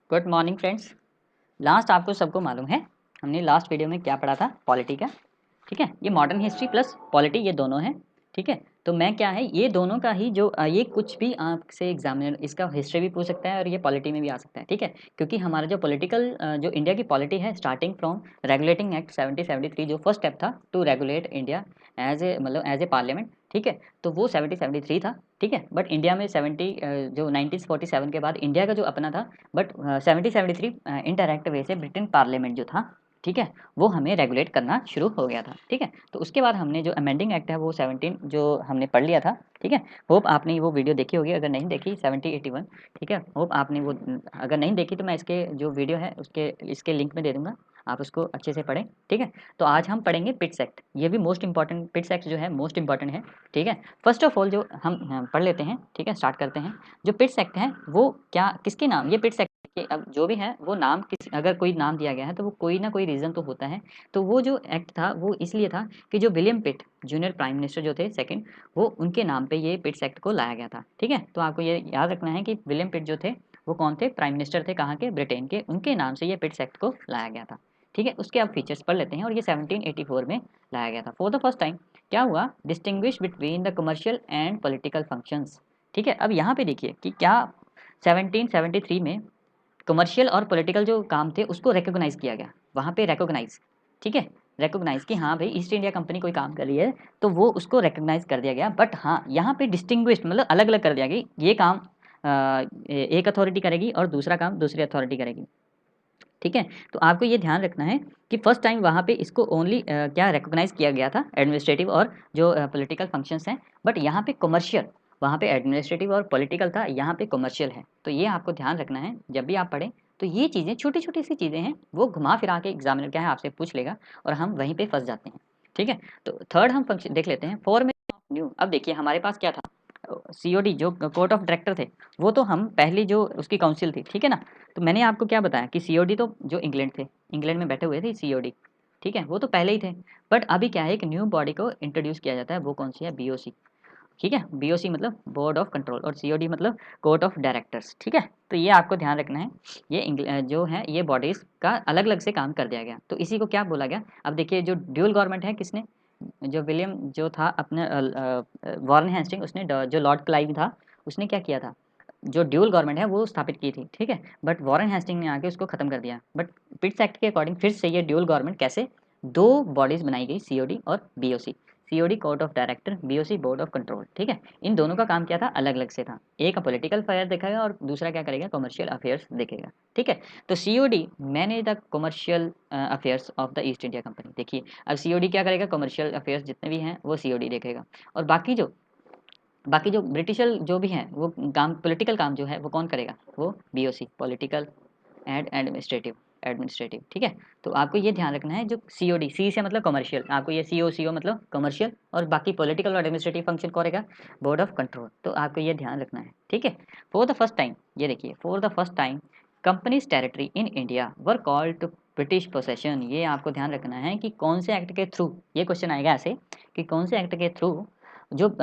Good morning friends. Last आपको सबको मालूम है हमने लास्ट वीडियो में क्या पढ़ा था, पॉलिटी का। ठीक है, ये मॉडर्न हिस्ट्री प्लस पॉलिटी ये दोनों हैं। ठीक है, तो मैं क्या है ये दोनों का ही जो ये कुछ भी आपसे एग्जामिनर इसका हिस्ट्री भी पूछ सकता है और ये पॉलिटी में भी आ सकता है। ठीक है, क्योंकि हमारा जो पॉलिटिकल जो इंडिया की पॉलिटी है स्टार्टिंग फ्रॉम रेगुलेटिंग एक्ट 1773 जो फर्स्ट स्टेप था to regulate India as a as a parliament. ठीक है, तो वो 1773 था। ठीक है, बट इंडिया में 1947 के बाद इंडिया का जो अपना था, बट 1773 इनडायरेक्ट वे से ब्रिटेन पार्लियामेंट जो था, ठीक है, वो हमें रेगुलेट करना शुरू हो गया था। ठीक है, तो उसके बाद हमने जो अमेंडिंग एक्ट है वो 17 जो हमने पढ़ लिया था। ठीक है, होप आपने वो वीडियो देखी होगी, अगर नहीं देखी 1781। ठीक है, होप आपने वो, अगर नहीं देखी तो मैं इसके जो वीडियो है उसके इसके लिंक में दे दूंगा, आप उसको अच्छे से पढ़ें। ठीक है, तो आज हम पढ़ेंगे पिट्स एक्ट, ये भी मोस्ट इंपॉर्टेंट, पिट्स एक्ट जो है मोस्ट इंपॉर्टेंट है। ठीक है, फर्स्ट ऑफ ऑल जो हम पढ़ लेते हैं। ठीक है, स्टार्ट करते हैं। जो पिट्स एक्ट है वो क्या, किसके नाम ये पिट्स एक्ट के, अब जो भी है वो नाम किस, अगर कोई नाम दिया गया है तो वो कोई ना कोई रीज़न तो होता है। तो वो जो एक्ट था वो इसलिए था कि जो विलियम पिट जूनियर प्राइम मिनिस्टर जो थे सेकंड, वो उनके नाम पे ये पिट्स एक्ट को लाया गया था। ठीक है, तो आपको ये याद रखना है कि विलियम पिट जो थे वो कौन थे, प्राइम मिनिस्टर थे, कहाँ के, ब्रिटेन के, उनके नाम से ये पिट्स एक्ट को लाया गया था। ठीक है, उसके आप फीचर्स पढ़ लेते हैं। और ये 1784 में लाया गया था फॉर द फर्स्ट टाइम। क्या हुआ, distinguish between the commercial and political functions. ठीक है, अब यहाँ पे देखिए कि क्या 1773 में कमर्शियल और पॉलिटिकल जो काम थे उसको रिकॉग्नाइज किया गया, वहाँ पे रिकॉग्नाइज। ठीक है, रिकॉग्नाइज कि हाँ भाई ईस्ट इंडिया कंपनी कोई काम कर रही है तो वो उसको रिकॉग्नाइज कर दिया गया। बट हाँ यहाँ पे डिस्टिंग्विश्ड मतलब अलग अलग कर दिया गया, ये काम एक अथॉरिटी करेगी और दूसरा काम दूसरी अथॉरिटी करेगी। ठीक है, तो आपको ये ध्यान रखना है कि फर्स्ट टाइम वहाँ पे इसको ओनली क्या रिकॉग्नाइज किया गया था, एडमिनिस्ट्रेटिव और जो पॉलिटिकल फंक्शंस हैं। बट यहाँ पे कमर्शियल, वहाँ पे एडमिनिस्ट्रेटिव और पॉलिटिकल था, यहाँ पे कमर्शियल है। तो ये आपको ध्यान रखना है जब भी आप पढ़ें। तो ये चीज़ें छोटी छोटी सी चीज़ें हैं, वो घुमा फिरा के एग्जामिनर क्या है आपसे पूछ लेगा और हम वहीं पे फंस जाते हैं। ठीक है, तो थर्ड हम फंक्शन देख लेते हैं, फॉर्मेट ऑफ न्यू। अब देखिए हमारे पास क्या था, सीओडी जो कोर्ट ऑफ डायरेक्टर थे, वो तो हम पहली जो उसकी काउंसिल थी। ठीक है ना, तो मैंने आपको क्या बताया कि सीओडी तो जो इंग्लैंड थे, इंग्लैंड में बैठे हुए थे सीओडी। ठीक है, वो तो पहले ही थे। बट अभी क्या है, एक न्यू बॉडी को इंट्रोड्यूस किया जाता है, वो कौन सी है, बीओसी। ठीक है, बीओसी मतलब बोर्ड ऑफ कंट्रोल और सीओडी मतलब कोर्ट ऑफ डायरेक्टर्स। ठीक है, तो ये आपको ध्यान रखना है, ये जो है ये बॉडीज का अलग अलग से काम कर दिया गया। तो इसी को क्या बोला गया, अब देखिए जो ड्यूल गवर्नमेंट है किसने, जो विलियम जो था अपने वॉरेन हेस्टिंग, उसने जो लॉर्ड क्लाइव था उसने क्या किया था, जो ड्यूल गवर्नमेंट है वो स्थापित की थी। ठीक है, बट वॉरेन हेस्टिंग ने आके उसको खत्म कर दिया। बट पिट्स एक्ट के अकॉर्डिंग फिर से ये ड्यूल गवर्नमेंट कैसे, दो बॉडीज बनाई गई, सीओडी और BOC. COD court of director, BOC board of control. ठीक है, इन दोनों का काम क्या था, अलग अलग से था, एक पॉलिटिकल अफेयर देखेगा और दूसरा क्या करेगा, कमर्शियल अफेयर्स देखेगा। ठीक है, तो COD manage the commercial affairs of the east India company. देखिए अब सीओडी क्या करेगा, कमर्शियल अफेयर्स जितने भी हैं वो सीओडी देखेगा, और बाकी जो ब्रिटिशल जो भी हैं वो काम, पॉलिटिकल काम जो है वो कौन करेगा, वो BOC, political and administrative, administrative. ठीक है, तो आपको ये ध्यान रखना है, जो सीओडी, सी से मतलब कमर्शियल, आपको ये सीओ मतलब कमर्शियल, और बाकी पॉलिटिकल और एडमिनिस्ट्रेटिव फंक्शन करेगा बोर्ड ऑफ कंट्रोल। तो आपको ये ध्यान रखना है। ठीक है, फॉर द फर्स्ट टाइम, ये देखिए for the first time companies territory in India were called to British possession. ये आपको ध्यान रखना है कि कौन से एक्ट के थ्रू, ये क्वेश्चन आएगा ऐसे कि कौन से एक्ट के थ्रू जो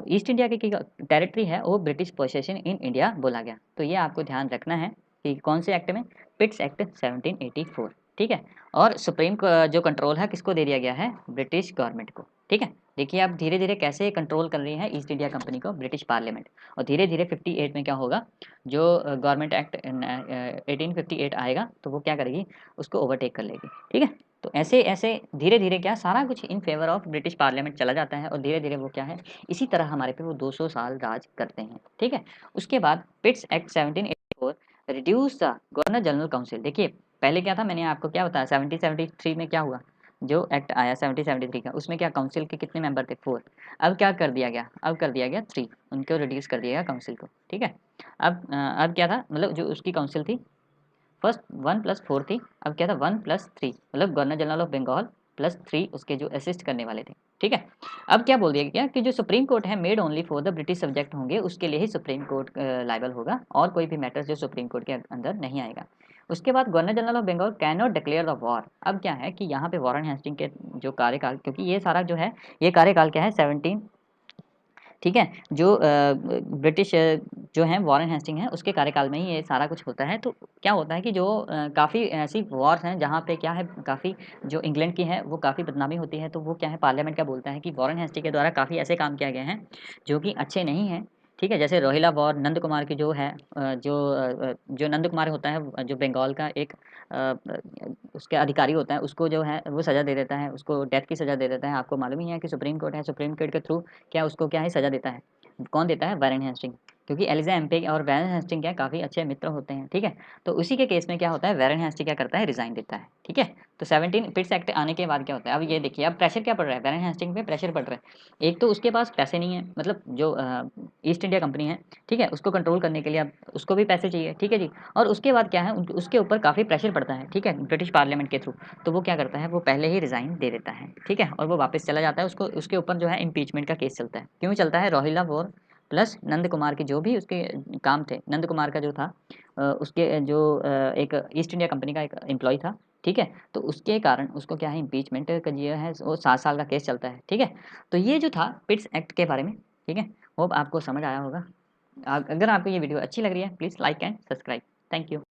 ईस्ट इंडिया की टेरिटरी है वो ब्रिटिश पोसेशन इन इंडिया बोला गया। तो ये आपको ध्यान रखना है कि कौन से एक्ट में, पिट्स एक्ट 1784। ठीक है, और सुप्रीम जो कंट्रोल है किसको दे दिया गया है, ब्रिटिश गवर्नमेंट को। ठीक है, देखिए आप धीरे धीरे कैसे कंट्रोल कर रही है ईस्ट इंडिया कंपनी को ब्रिटिश पार्लियामेंट, और धीरे धीरे 58 में क्या होगा, जो गवर्नमेंट एक्ट 1858 आएगा तो वो क्या करेगी, उसको ओवरटेक कर लेगी। ठीक है, तो ऐसे ऐसे धीरे धीरे क्या सारा कुछ in favour of British parliament चला जाता है, और धीरे धीरे वो क्या है, इसी तरह हमारे पे वो 200 साल राज करते हैं। ठीक है, उसके बाद Pitt's act 1784 reduce the governor general council. देखिए पहले क्या था, मैंने आपको क्या बताया, 1773 में क्या हुआ, जो एक्ट आया 1773 का, उसमें क्या काउंसिल के कितने मेंबर थे, 4। अब क्या कर दिया गया, अब कर दिया गया 3, उनको रिड्यूस कर दिया गया काउंसिल को। ठीक है, अब क्या था, मतलब जो उसकी काउंसिल थी फर्स्ट 1+4 थी, अब क्या था 1+3, मतलब गवर्नर जनरल ऑफ बंगाल +3 उसके जो असिस्ट करने वाले थे। ठीक है, अब क्या बोल दिया गया कि जो सुप्रीम कोर्ट है made only for the British subject होंगे, उसके लिए ही सुप्रीम कोर्ट लाइबल होगा, और कोई भी मैटर्स जो सुप्रीम कोर्ट के अंदर नहीं आएगा। उसके बाद governor general of Bengal can not declare the war. अब क्या है कि यहाँ पे वॉरेन हेस्टिंग के जो कार्यकाल, क्योंकि ये सारा जो है ये कार्यकाल क्या है 17, ठीक है, जो ब्रिटिश जो है वॉरेन हेस्टिंग है उसके कार्यकाल में ही ये सारा कुछ होता है। तो क्या होता है कि जो काफ़ी ऐसी वॉर्स हैं जहाँ पे क्या है काफ़ी जो इंग्लैंड की है वो काफ़ी बदनामी होती है, तो वो क्या है पार्लियामेंट क्या बोलता है कि वॉरेन हेस्टिंग के द्वारा काफ़ी ऐसे काम किए गए हैं जो कि अच्छे नहीं हैं, ठीक है। जैसे रोहिला वॉर नंद कुमार की जो है जो नंद कुमार होता है जो बंगाल का एक उसके अधिकारी होता है, उसको जो है वो सज़ा दे देता है, उसको डेथ की सज़ा दे देता है। आपको मालूम ही है कि सुप्रीम कोर्ट है, सुप्रीम कोर्ट के थ्रू क्या उसको क्या है सज़ा देता है, कौन देता है वॉरेन हेस्टिंग, क्योंकि एलिजा एम्पे और वॉरेन हेस्टिंग क्या काफ़ी अच्छे मित्र होते हैं, ठीक है। तो उसी के केस में क्या होता है वॉरेन हेस्टिंग क्या करता है रिजाइन देता है, ठीक है। तो 17 पिट्स एक्ट आने के बाद क्या होता है, अब ये देखिए अब प्रेशर क्या पड़ रहा है वॉरेन हेस्टिंग पे, प्रेशर पड़ रहा है। एक तो उसके पास पैसे नहीं है, मतलब जो ईस्ट इंडिया कंपनी है, ठीक है, उसको कंट्रोल करने के लिए अब उसको भी पैसे चाहिए, ठीक है जी। और उसके बाद क्या है उसके ऊपर काफ़ी प्रेशर पड़ता है, ठीक है, ब्रिटिश पार्लियामेंट के थ्रू। तो वो क्या करता है वो पहले ही रिजाइन दे देता है, ठीक है, और वो वापस चला जाता है। उसको उसके ऊपर जो है इम्पीचमेंट का केस चलता है। क्यों चलता है, रोहिला वॉर प्लस नंद कुमार के जो भी उसके काम थे, नंद कुमार का जो था उसके जो एक ईस्ट इंडिया कंपनी का एक एम्प्लॉय था, ठीक है। तो उसके कारण उसको क्या है इम्पीचमेंट का जो है वो 7 साल का केस चलता है, ठीक है। तो ये जो था पिट्स एक्ट के बारे में, ठीक है, होप आपको समझ आया होगा। अगर आपको ये वीडियो अच्छी लग रही है please like and subscribe. Thank you.